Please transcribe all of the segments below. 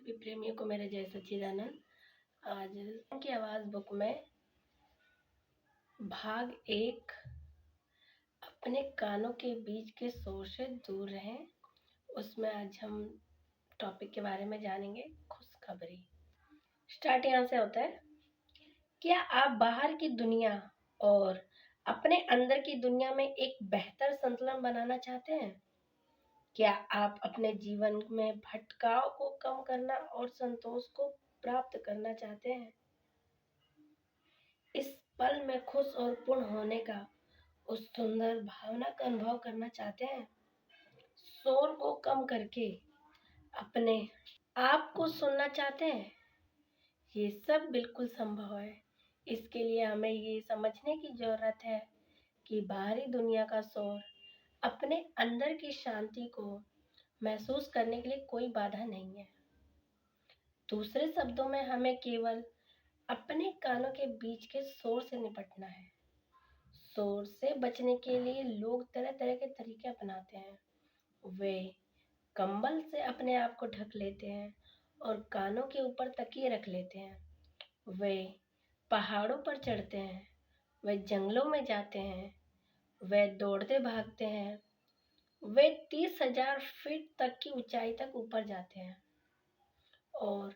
सभी प्रेमियों को मेरे जय सच्चिदानंद। आज की आवाज़ बुक में भाग 1 अपने कानों के बीच के शोर से दूर रहें, उसमें आज हम टॉपिक के बारे में जानेंगे, खुशखबरी। स्टार्ट यहाँ से होता है। क्या आप बाहर की दुनिया और अपने अंदर की दुनिया में एक बेहतर संतुलन बनाना चाहते हैं? क्या आप अपने जीवन में भटकाव को कम करना और संतोष को प्राप्त करना चाहते हैं? इस पल में खुश और पूर्ण होने का उस सुंदर भावना का अनुभव करना चाहते हैं? शोर को कम करके अपने आप को सुनना चाहते हैं? ये सब बिल्कुल संभव है। इसके लिए हमें ये समझने की जरूरत है कि बाहरी दुनिया का शोर अपने अंदर की शांति को महसूस करने के लिए कोई बाधा नहीं है। दूसरे शब्दों में हमें केवल अपने कानों के बीच के शोर से निपटना है। शोर से बचने के लिए लोग तरह तरह के तरीके अपनाते हैं। वे कंबल से अपने आप को ढक लेते हैं और कानों के ऊपर तकिए रख लेते हैं। वे पहाड़ों पर चढ़ते हैं, वे जंगलों में जाते हैं, वे दौड़ते भागते हैं, वे 30,000 फीट तक की ऊंचाई तक ऊपर जाते हैं और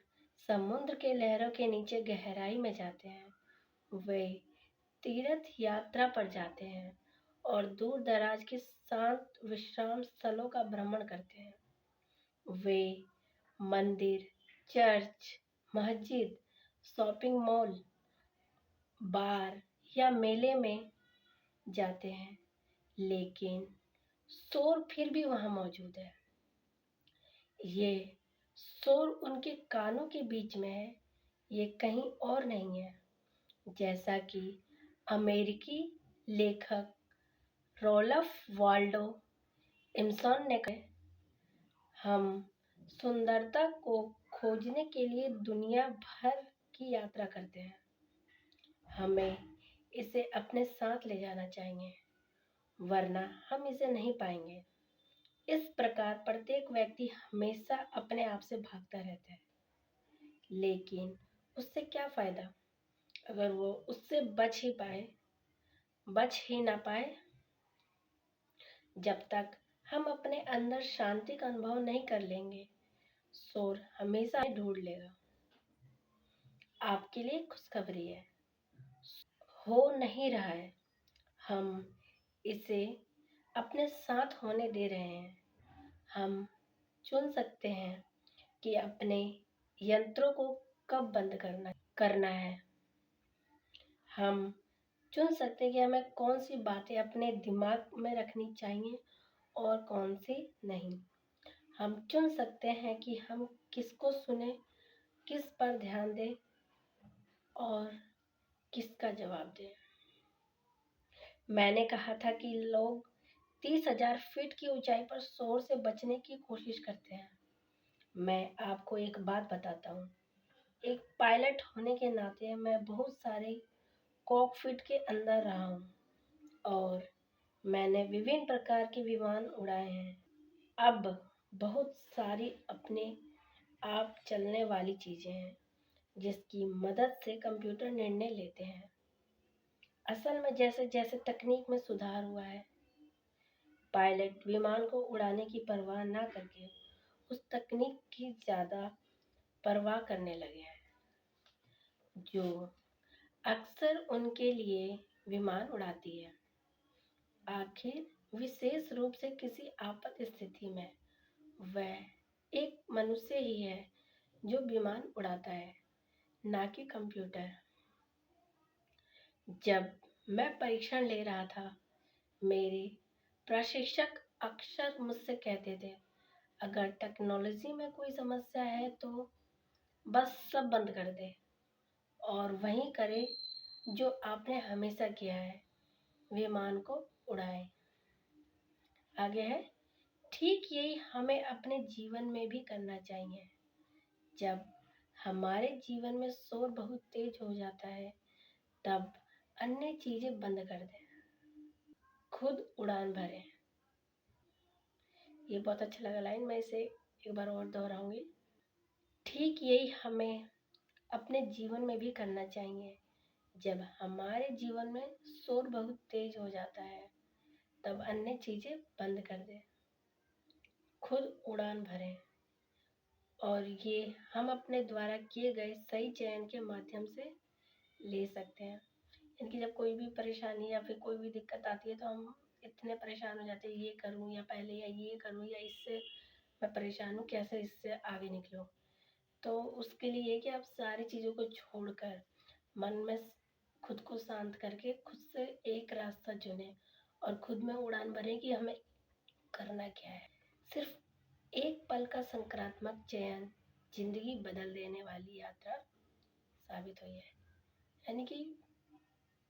समुद्र के लहरों के नीचे गहराई में जाते हैं। वे तीर्थ यात्रा पर जाते हैं और दूर दराज के शांत विश्राम स्थलों का भ्रमण करते हैं। वे मंदिर, चर्च, मस्जिद, शॉपिंग मॉल, बार या मेले में जाते हैं, लेकिन शोर फिर भी वहां मौजूद है। ये शोर उनके कानों के बीच में है, ये कहीं और नहीं है। जैसा कि अमेरिकी लेखक रोल्फ वाल्डो इमसन ने कहा, हम सुंदरता को खोजने के लिए दुनिया भर की यात्रा करते हैं। हमें इसे अपने साथ ले जाना चाहिए, वरना हम इसे नहीं पाएंगे। इस प्रकार प्रत्येक व्यक्ति हमेशा अपने आप से भागता रहता है, लेकिन उससे क्या फायदा अगर वो उससे बच ही ना पाए। जब तक हम अपने अंदर शांति का अनुभव नहीं कर लेंगे, शोर हमेशा ढूंढ लेगा। आपके लिए खुशखबरी है, हो नहीं रहा है, हम इसे अपने साथ होने दे रहे हैं। हम चुन सकते हैं कि अपने यंत्रों को कब बंद करना है। हम चुन सकते हैं कि हमें कौन सी बातें अपने दिमाग में रखनी चाहिए और कौन सी नहीं। हम चुन सकते हैं कि हम किसको सुने, किस पर ध्यान दें और किसका जवाब दें। मैंने कहा था कि लोग 30,000 फीट की ऊंचाई पर शोर से बचने की कोशिश करते हैं। मैं आपको एक बात बताता हूँ। एक पायलट होने के नाते मैं बहुत सारे कॉकपिट के अंदर रहा हूँ और मैंने विभिन्न प्रकार के विमान उड़ाए हैं। अब बहुत सारी अपने आप चलने वाली चीजें हैं जिसकी मदद से कंप्यूटर निर्णय लेते हैं। असल में जैसे जैसे तकनीक में सुधार हुआ है, पायलट विमान को उड़ाने की परवाह ना करके उस तकनीक की ज्यादा परवाह करने लगे हैं जो अक्सर उनके लिए विमान उड़ाती है। आखिर विशेष रूप से किसी आपात स्थिति में वह एक मनुष्य ही है जो विमान उड़ाता है, ना कि कंप्यूटर। जब मैं परीक्षण ले रहा था, मेरे प्रशिक्षक अक्सर मुझसे कहते थे, अगर टेक्नोलॉजी में कोई समस्या है तो बस सब बंद कर दे और वही करे जो आपने हमेशा किया है, विमान को उड़ाए। आगे है, ठीक यही हमें अपने जीवन में भी करना चाहिए। जब हमारे जीवन में शोर बहुत तेज हो जाता है, तब अन्य चीजें बंद कर दें, खुद उड़ान भरें। ये बहुत अच्छा लगा लाइन, मैं इसे एक बार और दोहराऊंगी। ठीक ठीक यही हमें अपने जीवन में भी करना चाहिए। जब हमारे जीवन में शोर बहुत तेज हो जाता है, तब अन्य चीजें बंद कर दें, खुद उड़ान भरें, और ये हम अपने द्वारा किए गए सही चयन के माध्यम से ले सकते हैं। इनकी जब कोई भी परेशानी या फिर कोई भी दिक्कत आती है, तो हम इतने परेशान हो जाते हैं, ये करूँ या पहले, या ये करूँ या इससे मैं परेशान हूँ, कैसे इससे आगे निकलूँ। तो उसके लिए ये कि आप सारी चीज़ों को छोड़कर मन में खुद को शांत करके खुद से एक रास्ता चुनें और खुद में उड़ान भरें कि हमें करना क्या है। सिर्फ एक पल का सकारात्मक चयन जिंदगी बदल देने वाली यात्रा साबित हुई है। यानी कि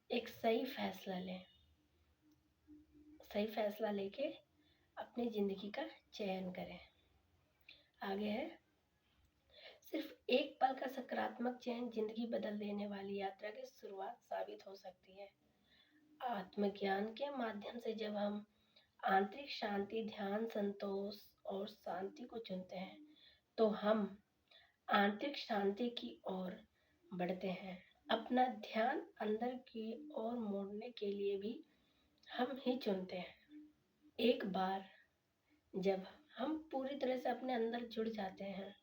एक सही फैसला लें, सही फैसला लेके अपनी जिंदगी का चयन करें। आगे है, सिर्फ एक पल का सकारात्मक चयन जिंदगी बदल देने वाली यात्रा की शुरुआत साबित हो सकती है। आत्मज्ञान के माध्यम से जब हम आंतरिक शांति, ध्यान, संतोष और शांति को चुनते हैं, तो हम आंतरिक शांति की ओर बढ़ते हैं। अपना ध्यान अंदर की ओर मोड़ने के लिए भी हम ही चुनते हैं। एक बार जब हम पूरी तरह से अपने अंदर जुड़ जाते हैं,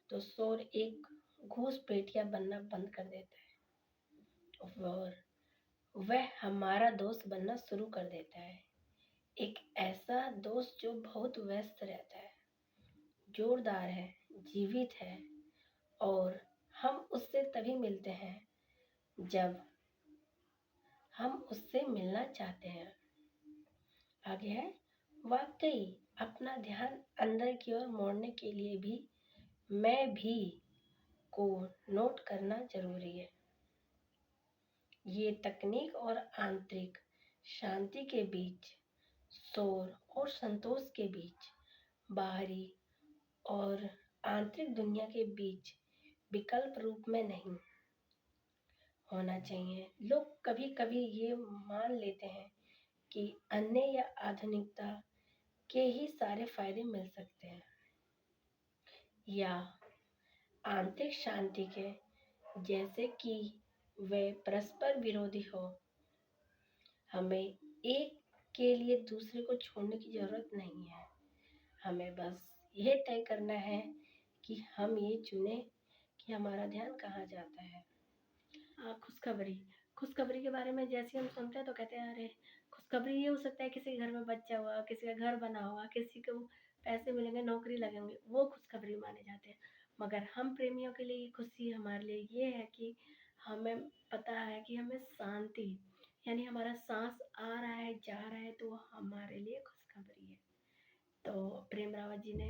तो शोर एक घूसपेटिया बनना बंद कर देता है और वह हमारा दोस्त बनना शुरू कर देता है। एक ऐसा दोस्त जो बहुत व्यस्त रहता है, जोरदार है, जीवित है, और हम उससे तभी मिलते हैं जब हम उससे मिलना चाहते हैं। आगे है, वाकई अपना ध्यान अंदर की ओर मोड़ने के लिए भी मैं भी को नोट करना जरूरी है। ये तकनीक और आंतरिक शांति के बीच, शोर और संतोष के बीच, बाहरी और आंतरिक दुनिया के बीच विकल्प रूप में नहीं होना चाहिए। लोग कभी कभी ये मान लेते हैं कि अन्य या आधुनिकता के ही सारे फायदे मिल सकते हैं, या आंतरिक शांति के, जैसे कि वे परस्पर विरोधी हो। हमें एक के लिए दूसरे को छोड़ने की जरूरत नहीं है। हमें बस यह तय करना है कि हम ये चुने कि हमारा ध्यान कहाँ जाता है। खुशखबरी, खुशखबरी के बारे में जैसे हम सुनते हैं तो कहते हैं अरे खुशखबरी ये हो सकता है किसी के घर में बच्चा हुआ, किसी का घर बना हुआ, किसी को पैसे मिलेंगे, नौकरी लगेंगे, वो खुशखबरी माने जाते हैं। मगर हम प्रेमियों के लिए खुशी हमारे लिए ये है कि हमें पता है कि हमें शांति, यानी हमारा सांस आ रहा है, जा रहा है, तो वो हमारे लिए खुशखबरी है। तो प्रेम रावत जी ने